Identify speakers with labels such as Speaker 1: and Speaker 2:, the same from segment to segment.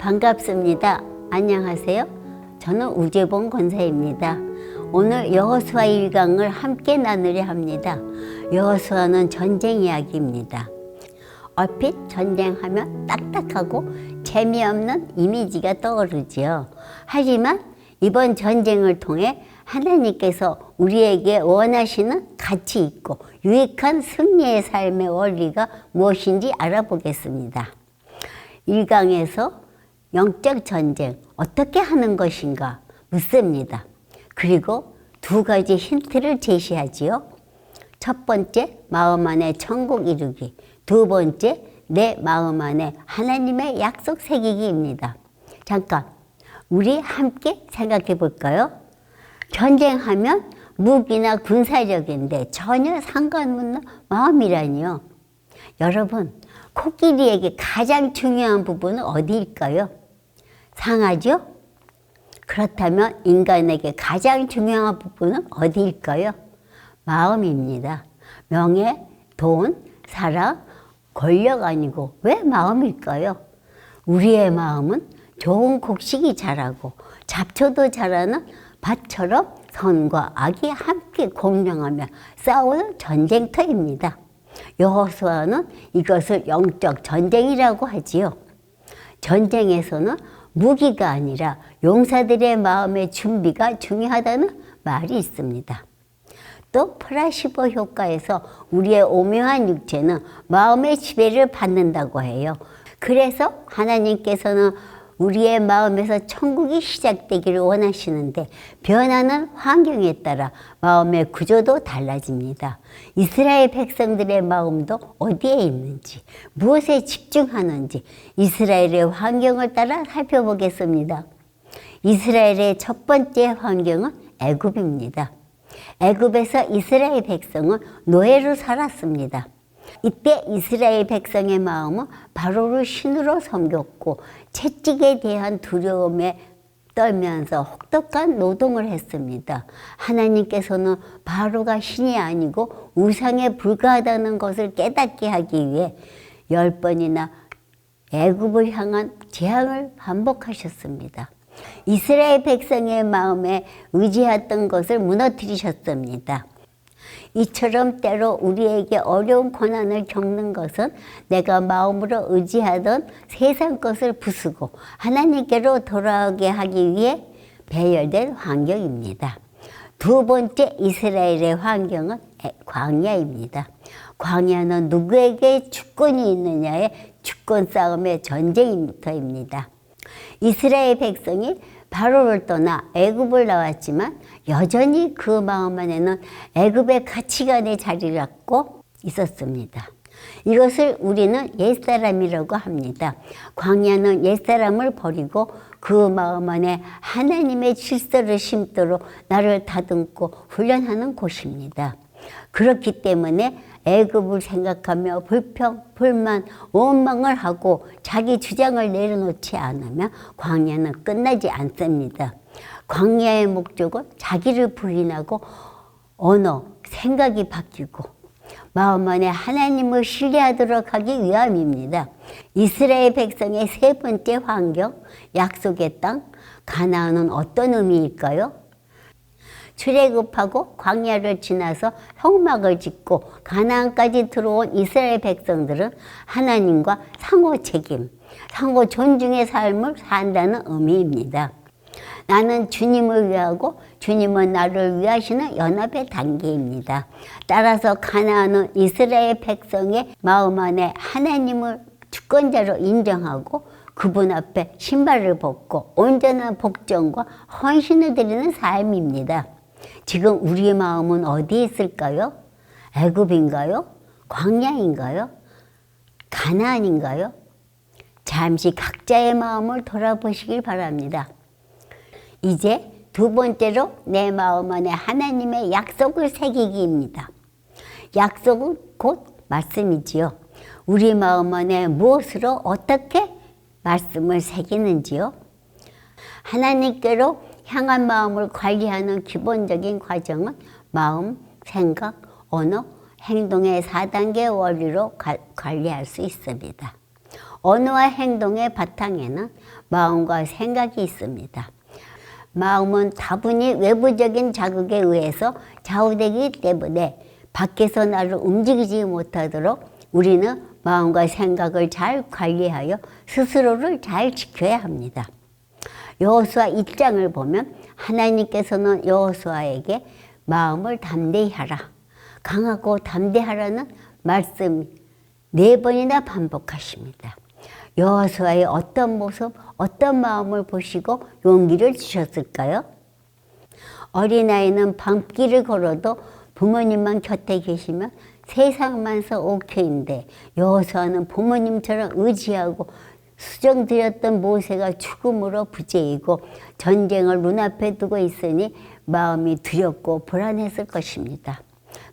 Speaker 1: 반갑습니다. 안녕하세요. 저는 우재봉 권사입니다. 오늘 여호수아 1강을 함께 나누려 합니다. 여호수아는 전쟁 이야기입니다. 얼핏 전쟁하면 딱딱하고 재미없는 이미지가 떠오르지요. 하지만 이번 전쟁을 통해 하나님께서 우리에게 원하시는 가치 있고 유익한 승리의 삶의 원리가 무엇인지 알아보겠습니다. 1강에서 영적 전쟁 어떻게 하는 것인가 묻습니다. 그리고 두 가지 힌트를 제시하지요. 첫 번째, 마음 안에 천국 이루기. 두 번째, 내 마음 안에 하나님의 약속 새기기입니다. 잠깐, 우리 함께 생각해 볼까요? 전쟁하면 무기나 군사력인데 전혀 상관없는 마음이라니요. 여러분, 코끼리에게 가장 중요한 부분은 어디일까요? 상하죠? 그렇다면 인간에게 가장 중요한 부분은 어디일까요? 마음입니다. 명예, 돈, 사랑, 권력 아니고 왜 마음일까요? 우리의 마음은 좋은 곡식이 자라고 잡초도 자라는 밭처럼 선과 악이 함께 공명하며 싸우는 전쟁터입니다. 여호수아는 이것을 영적 전쟁이라고 하지요. 전쟁에서는 무기가 아니라 용사들의 마음의 준비가 중요하다는 말이 있습니다. 또 플라시보 효과에서 우리의 오묘한 육체는 마음의 지배를 받는다고 해요. 그래서 하나님께서는 우리의 마음에서 천국이 시작되기를 원하시는데 변하는 환경에 따라 마음의 구조도 달라집니다. 이스라엘 백성들의 마음도 어디에 있는지, 무엇에 집중하는지 이스라엘의 환경을 따라 살펴보겠습니다. 이스라엘의 첫 번째 환경은 애굽입니다. 애굽에서 이스라엘 백성은 노예로 살았습니다. 이때 이스라엘 백성의 마음은 바로를 신으로 섬겼고 채찍에 대한 두려움에 떨면서 혹독한 노동을 했습니다. 하나님께서는 바로가 신이 아니고 우상에 불과하다는 것을 깨닫게 하기 위해 10번이나 애굽을 향한 재앙을 반복하셨습니다. 이스라엘 백성의 마음에 의지했던 것을 무너뜨리셨습니다. 이처럼 때로 우리에게 어려운 고난을 겪는 것은 내가 마음으로 의지하던 세상 것을 부수고 하나님께로 돌아오게 하기 위해 배열된 환경입니다. 두 번째 이스라엘의 환경은 광야입니다. 광야는 누구에게 주권이 있느냐의 주권 싸움의 전쟁터입니다. 이스라엘 백성이 바로를 떠나 애굽을 나왔지만 여전히 그 마음 안에는 애굽의 가치관의 자리를 갖고 있었습니다. 이것을 우리는 옛사람이라고 합니다. 광야는 옛사람을 버리고 그 마음 안에 하나님의 질서를 심도록 나를 다듬고 훈련하는 곳입니다. 그렇기 때문에 애굽을 생각하며 불평, 불만, 원망을 하고 자기 주장을 내려놓지 않으면 광야는 끝나지 않습니다. 광야의 목적은 자기를 부인하고 언어, 생각이 바뀌고 마음 안에 하나님을 신뢰하도록 하기 위함입니다. 이스라엘 백성의 세 번째 환경, 약속의 땅, 가나안은 어떤 의미일까요? 출애굽하고 광야를 지나서 성막을 짓고 가나안까지 들어온 이스라엘 백성들은 하나님과 상호 책임, 상호 존중의 삶을 산다는 의미입니다. 나는 주님을 위하고 주님은 나를 위하시는 연합의 단계입니다. 따라서 가나안은 이스라엘 백성의 마음 안에 하나님을 주권자로 인정하고 그분 앞에 신발을 벗고 온전한 복종과 헌신을 드리는 삶입니다. 지금 우리의 마음은 어디에 있을까요? 애굽인가요? 광야인가요? 가나안인가요? 잠시 각자의 마음을 돌아보시길 바랍니다. 이제 두 번째로 내 마음 안에 하나님의 약속을 새기기입니다. 약속은 곧 말씀이지요. 우리 마음 안에 무엇으로 어떻게 말씀을 새기는지요? 하나님께로 향한 마음을 관리하는 기본적인 과정은 마음, 생각, 언어, 행동의 4단계 원리로 관리할 수 있습니다. 언어와 행동의 바탕에는 마음과 생각이 있습니다. 마음은 다분히 외부적인 자극에 의해서 좌우되기 때문에 밖에서 나를 움직이지 못하도록 우리는 마음과 생각을 잘 관리하여 스스로를 잘 지켜야 합니다. 여호수아 1장을 보면 하나님께서는 여호수아에게 마음을 담대히 하라, 강하고 담대하라는 말씀 4번이나 반복하십니다. 여호수아의 어떤 모습, 어떤 마음을 보시고 용기를 주셨을까요? 어린아이는 밤길을 걸어도 부모님만 곁에 계시면 세상만서 오케이인데 여호수아는 부모님처럼 의지하고 수정드렸던 모세가 죽음으로 부재이고 전쟁을 눈앞에 두고 있으니 마음이 두렵고 불안했을 것입니다.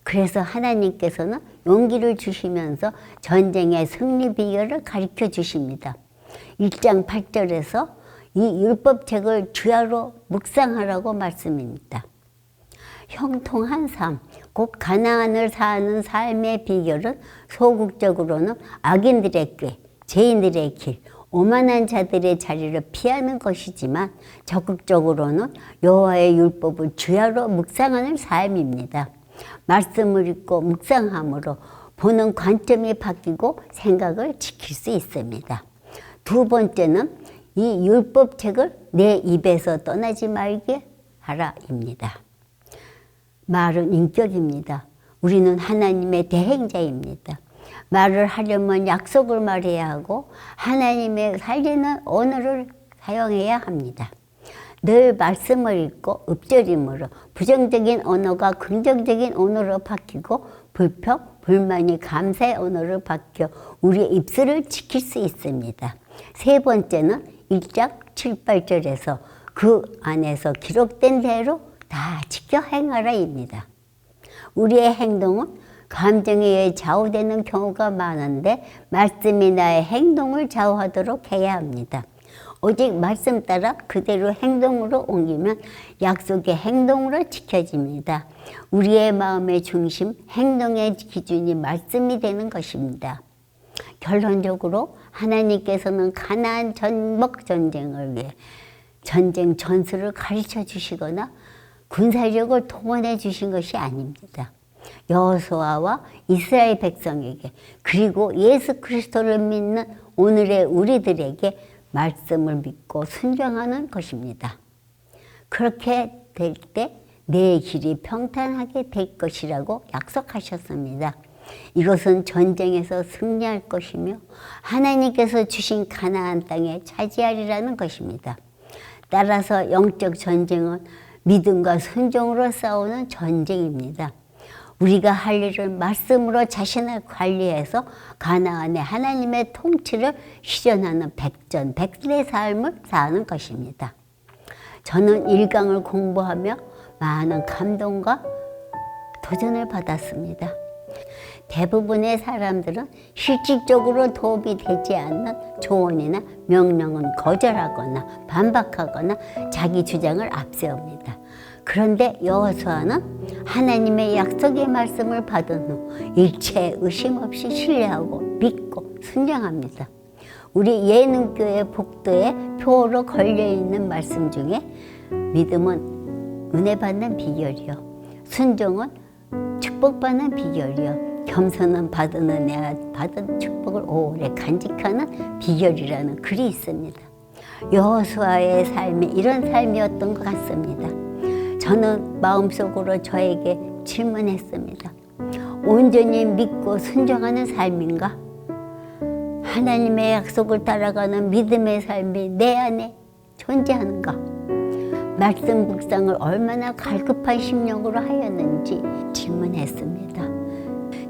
Speaker 1: 그래서 하나님께서는 용기를 주시면서 전쟁의 승리 비결을 가르쳐 주십니다. 1장 8절에서 이 율법책을 주야로 묵상하라고 말씀입니다. 형통한 삶, 곧 가나안을 사는 삶의 비결은 소극적으로는 악인들의 꾀, 죄인들의 길, 오만한 자들의 자리를 피하는 것이지만 적극적으로는 여호와의 율법을 주야로 묵상하는 삶입니다. 말씀을 읽고 묵상함으로 보는 관점이 바뀌고 생각을 지킬 수 있습니다. 두 번째는 이 율법책을 내 입에서 떠나지 말게 하라입니다. 말은 인격입니다. 우리는 하나님의 대행자입니다. 말을 하려면 약속을 말해야 하고 하나님의 살리는 언어를 사용해야 합니다. 늘 말씀을 읽고 읊조림으로 부정적인 언어가 긍정적인 언어로 바뀌고 불평, 불만이 감사의 언어로 바뀌어 우리의 입술을 지킬 수 있습니다. 세 번째는 1장 7, 8절에서 그 안에서 기록된 대로 다 지켜 행하라입니다. 우리의 행동은 감정에 의해 좌우되는 경우가 많은데 말씀이 나의 행동을 좌우하도록 해야 합니다. 오직 말씀 따라 그대로 행동으로 옮기면 약속의 행동으로 지켜집니다. 우리의 마음의 중심, 행동의 기준이 말씀이 되는 것입니다. 결론적으로 하나님께서는 가나안 전복 전쟁을 위해 전쟁 전술을 가르쳐 주시거나 군사력을 동원해 주신 것이 아닙니다. 여호수아와 이스라엘 백성에게 그리고 예수 그리스도를 믿는 오늘의 우리들에게 말씀을 믿고 순종하는 것입니다. 그렇게 될 때 내 길이 평탄하게 될 것이라고 약속하셨습니다. 이것은 전쟁에서 승리할 것이며 하나님께서 주신 가나안 땅에 차지하리라는 것입니다. 따라서 영적 전쟁은 믿음과 순종으로 싸우는 전쟁입니다. 우리가 할 일은 말씀으로 자신을 관리해서 가나안의 하나님의 통치를 실현하는 백전백승의 삶을 사는 것입니다. 저는 1강을 공부하며 많은 감동과 도전을 받았습니다. 대부분의 사람들은 실질적으로 도움이 되지 않는 조언이나 명령은 거절하거나 반박하거나 자기 주장을 앞세웁니다. 그런데 여호수아는 하나님의 약속의 말씀을 받은 후 일체 의심 없이 신뢰하고 믿고 순종합니다. 우리 예능교회 복도에 표로 걸려있는 말씀 중에 믿음은 은혜 받는 비결이요, 순종은 축복받는 비결이요, 겸손은 받은 은혜와 받은 축복을 오래 간직하는 비결이라는 글이 있습니다. 여호수아의 삶이 이런 삶이었던 것 같습니다. 저는 마음속으로 저에게 질문했습니다. 온전히 믿고 순종하는 삶인가? 하나님의 약속을 따라가는 믿음의 삶이 내 안에 존재하는가? 말씀 묵상을 얼마나 갈급한 심령으로 하였는지 질문했습니다.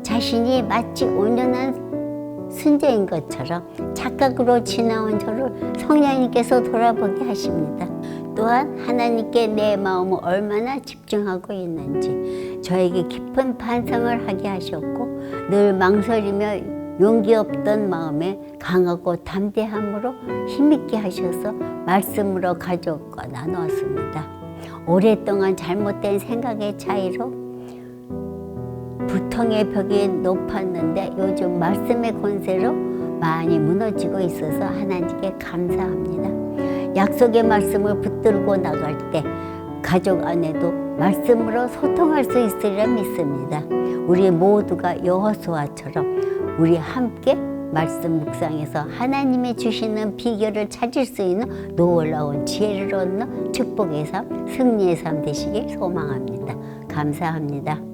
Speaker 1: 자신이 마치 온전한 순종인 것처럼 착각으로 지나온 저를 성령님께서 돌아보게 하십니다. 또한 하나님께 내 마음을 얼마나 집중하고 있는지 저에게 깊은 반성을 하게 하셨고 늘 망설이며 용기 없던 마음에 강하고 담대함으로 힘있게 하셔서 말씀으로 가족과 나누었습니다. 오랫동안 잘못된 생각의 차이로 부통의 벽이 높았는데 요즘 말씀의 권세로 많이 무너지고 있어서 하나님께 감사합니다. 약속의 말씀을 붙들고 나갈 때 가족 안에도 말씀으로 소통할 수 있으리라 믿습니다. 우리 모두가 여호수아처럼 우리 함께 말씀 묵상에서 하나님이 주시는 비결을 찾을 수 있는 놀라운 지혜를 얻는 축복의 삶, 승리의 삶 되시길 소망합니다. 감사합니다.